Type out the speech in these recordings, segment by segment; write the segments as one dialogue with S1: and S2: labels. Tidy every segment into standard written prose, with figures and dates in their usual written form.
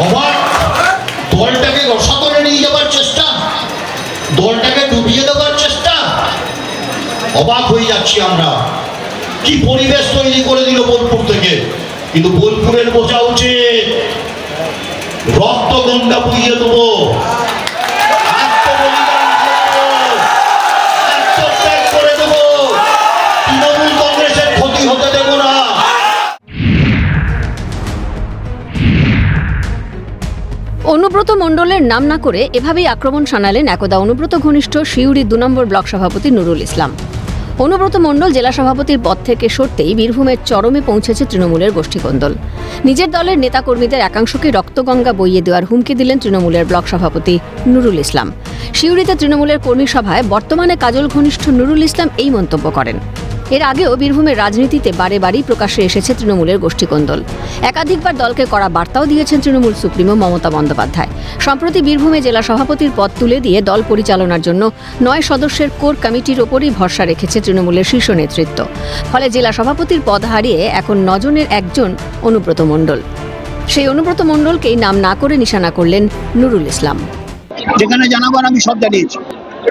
S1: অবাক, দলটাকে রসাতলে নিয়ে যাওয়ার চেষ্টা, দলটাকে ডুবিয়ে দেওয়ার চেষ্টা। অবাক হয়ে যাচ্ছি আমরা, কি পরিবেশ তৈরি করে দিল বোলপুর থেকে। কিন্তু বোলপুরের বোঝা উচিত, রক্ত গঙ্গা বইয়ে দেবো, আত্মত্যাগ করে দেবো, তৃণমূল কংগ্রেসের ক্ষতি হতে দেব না।
S2: অনুব্রত মণ্ডলের নাম না করে এভাবেই আক্রমণ শানালেন একদা অনুব্রত ঘনিষ্ঠ সিউড়ি ২ নম্বর ব্লক সভাপতি নুরুল ইসলাম। অনুব্রত মণ্ডল জেলা সভাপতির পদ থেকে সরতেই বীরভূমের চরমে পৌঁছেছে তৃণমূলের গোষ্ঠীকন্দল। নিজের দলের নেতাকর্মীদের একাংশকে রক্তগঙ্গা বইয়ে দেওয়ার হুমকি দিলেন তৃণমূলের ব্লক সভাপতি নুরুল ইসলাম। সিউড়িতে তৃণমূলের কর্মী সভায় বর্তমানে কাজল ঘনিষ্ঠ নুরুল ইসলাম এই মন্তব্য করেন। এর আগেও বীরভূমের রাজনীতিতে বারে বারেই প্রকাশ্যে এসেছে তৃণমূলের গোষ্ঠীকন্দল। একাধিকবার দলকে কড়া বার্তাও দিয়েছেন তৃণমূল সুপ্রিমো মমতা বন্দ্যোপাধ্যায়। সম্প্রতি বীরভূমে জেলা সভাপতির পদ তুলে দিয়ে দল পরিচালনার জন্য ৯ সদস্যের কোর কমিটির ওপরই ভরসা রেখেছে তৃণমূলের শীর্ষ নেতৃত্ব। ফলে জেলা সভাপতির পদ হারিয়ে এখন ৯ জনের একজন অনুব্রত মণ্ডল। সেই অনুব্রত মণ্ডলকেই নাম না করে নিশানা করলেন নুরুল ইসলাম।
S3: যেখানে জানাবার আমি সব জানিয়েছি,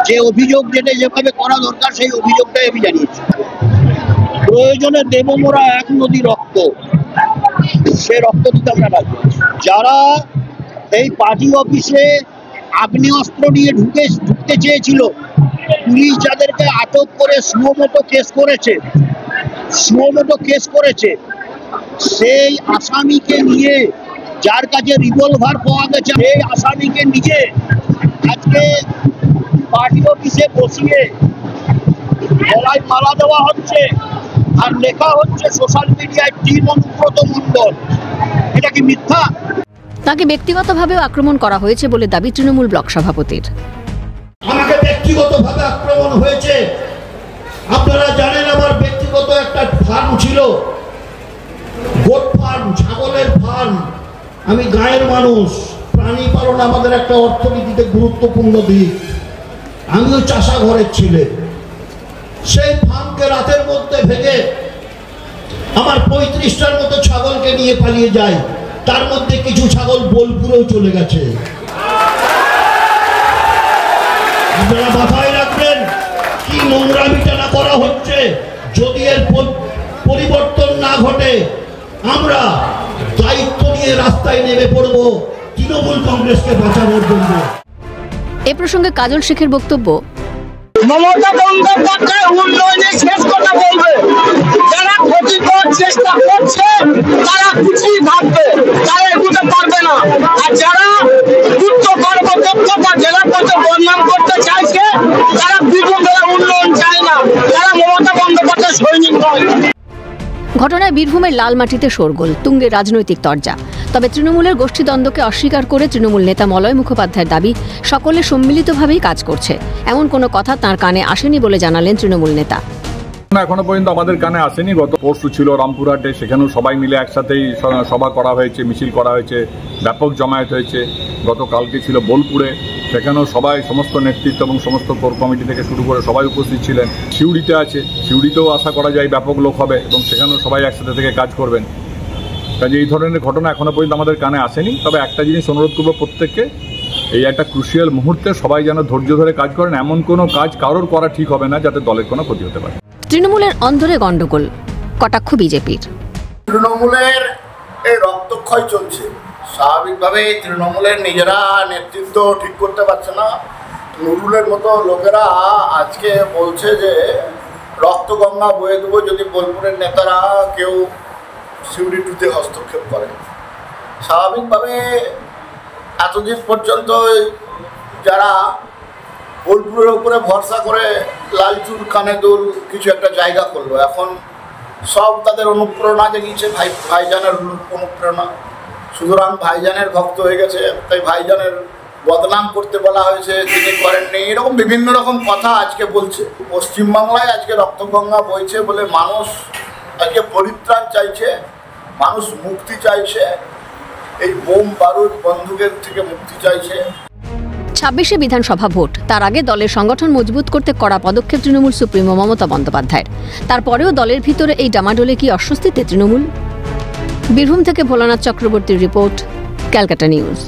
S3: যে অভিযোগ যেটা যেভাবে করা দরকার সেই অভিযোগটাই আমি জানিয়েছি। প্রয়োজনে দেব মোরা ১ নদী রক্ত, সে রক্ত দিতে আমরা রাজি। যারা এই পার্টি অফিসে আগ্নেয়াস্ত্র নিয়ে ঢুকতে চেয়েছিল, পুলিশ যাদেরকে আটক করে সুমোটো কেস করেছে, সেই আসামিকে নিয়ে, যার কাছে রিভলভার পাওয়া গেছে, সেই আসামিকে নিয়ে আজকে পার্টি অফিসে বসিয়ে গলায় মালা দেওয়া হচ্ছে আর লেখা হচ্ছে সোশ্যাল মিডিয়ায় টিম অনুব্রত মণ্ডল। এটা কি মিথ্যা?
S2: তাকে ব্যক্তিগতভাবেও আক্রমণ করা হয়েছে বলে দাবি তৃণমূল ব্লক সভাপতির।
S1: আমাকে ব্যক্তিগতভাবে আক্রমণ হয়েছে। আপনারা জানেন আমার ব্যক্তিগত একটা ফার্ম ছিল, গোট ফার্ম, ছাগলের ফার্ম। আমি গায়ের মানুষ, প্রাণী পালন আমাদের একটা অর্থনীতিতে গুরুত্বপূর্ণ দিক। আমিও চাষা ঘরের ছেলে। সেই ফার্মকে রাতের মধ্যে ভেঙে আমার ৩৫টার মতো ছাগলকে নিয়ে পালিয়ে যায়। তার মধ্যে কিছু ছাগল বোলপুরেও চলে গেছে। আপনারা মাথায় রাখবেন কি নোংরামিটা না করা হচ্ছে। যদি এর পরিবর্তন না ঘটে, আমরা দায়িত্ব নিয়ে রাস্তায় নেমে পড়ব তৃণমূল কংগ্রেসকে বাঁচানোর জন্য।
S2: এ প্রসঙ্গে কাজল শেখের বক্তব্য,
S4: মমতা বন্দ্যোপাধ্যায় উন্নয়নের শেষ কথা বলবে। যারা ক্ষতি করার চেষ্টা করছে তারা কিছুই ভাববে, তারা এগুতে পারবে না। আর যারা উচ্চ কর্মদক্ষ বা জেলা পর্যন্ত বদনাম করতে চাইছে, তারা বীরভূমের উন্নয়ন চায় না, তারা মমতা বন্দ্যোপাধ্যায় সৈনিক নয়।
S2: ঘটনায় বীরভূমের লালমাটিতে শোরগোল, তুঙ্গে রাজনৈতিক তরজা। তবে তৃণমূলের গোষ্ঠীদ্বন্দ্বকে অস্বীকার করে তৃণমূল নেতা মলয় মুখোপাধ্যায়ের দাবি, সকলে সম্মিলিতভাবেই কাজ করছে। এমন কোনো কথা তাঁর কানে আসেনি বলে জানালেন তৃণমূল নেতা।
S5: এখনো পর্যন্ত আমাদের কানে আসেনি। গত পরশু ছিল রামপুরহাটে, সেখানেও সবাই মিলে একসাথেই সভা করা হয়েছে, মিছিল করা হয়েছে, ব্যাপক জমায়েত হয়েছে। গতকালকে ছিল বোলপুরে, সেখানেও সবাই, সমস্ত নেতৃত্ব এবং সমস্ত কোর কমিটি থেকে শুরু করে সবাই উপস্থিত ছিলেন। সিউড়িতে আছে, সিউড়িতেও আশা করা যায় ব্যাপক লোক হবে এবং সেখানেও সবাই একসাথে থেকে কাজ করবেন। কাজে এই ধরনের ঘটনা এখনো পর্যন্ত আমাদের কানে আসেনি। তবে একটা জিনিস অনুরোধ করবো প্রত্যেককে, এই একটা ক্রুশিয়াল মুহূর্তে সবাই যেন ধৈর্য ধরে কাজ করেন। এমন কোনো কাজ কারোর করা ঠিক হবে না যাতে দলের কোনো ক্ষতি হতে পারে।
S2: তৃণমূলের অন্দরে গন্ডগোল, কটাক্ষ বিজেপির।
S6: তৃণমূলের এই রক্তক্ষয় চলছে, স্বাভাবিকভাবেই তৃণমূলের নিজেরা নেতৃত্ব ঠিক করতে পারছে না। নুরুলের মতো লোকেরা আজকে বলছে যে রক্তগঙ্গা বয়ে দেবো যদি বোলপুরের নেতারা কেউ সিউড়ি টুতে হস্তক্ষেপ করে। স্বাভাবিকভাবে এতদিন পর্যন্ত যারা বোলপুরের উপরে ভরসা করে লালচুর কানে দুল কিছু একটা জায়গা করলো, এখন সব তাদের অনুপ্রেরণা জেগেছে ভাইজানের অনুপ্রেরণা। সুতরাং ভাইজানের ভক্ত হয়ে গেছে, তাই ভাইজানের বদনাম করতে বলা হয়েছে, তিনি করেননি, এরকম বিভিন্ন রকম কথা আজকে বলছে। পশ্চিমবাংলায় আজকে রক্তগঙ্গা বইছে বলে মানুষ আজকে পরিত্রাণ চাইছে, মানুষ মুক্তি চাইছে, এই বোম বারুদ বন্দুকের থেকে মুক্তি চাইছে।
S2: ২৬শে বিধানসভা ভোট, তার আগে দলের সংগঠন মজবুত করতে কড়া পদক্ষেপ তৃণমূল সুপ্রিমো মমতা বন্দ্যোপাধ্যায়ের। তারপরেও দলের ভিতরে এই ডামাডোলে কি অস্বস্তিতে তৃণমূল? বীরভূম থেকে ভোলানাথ চক্রবর্তীর রিপোর্ট, ক্যালকাটা নিউজ।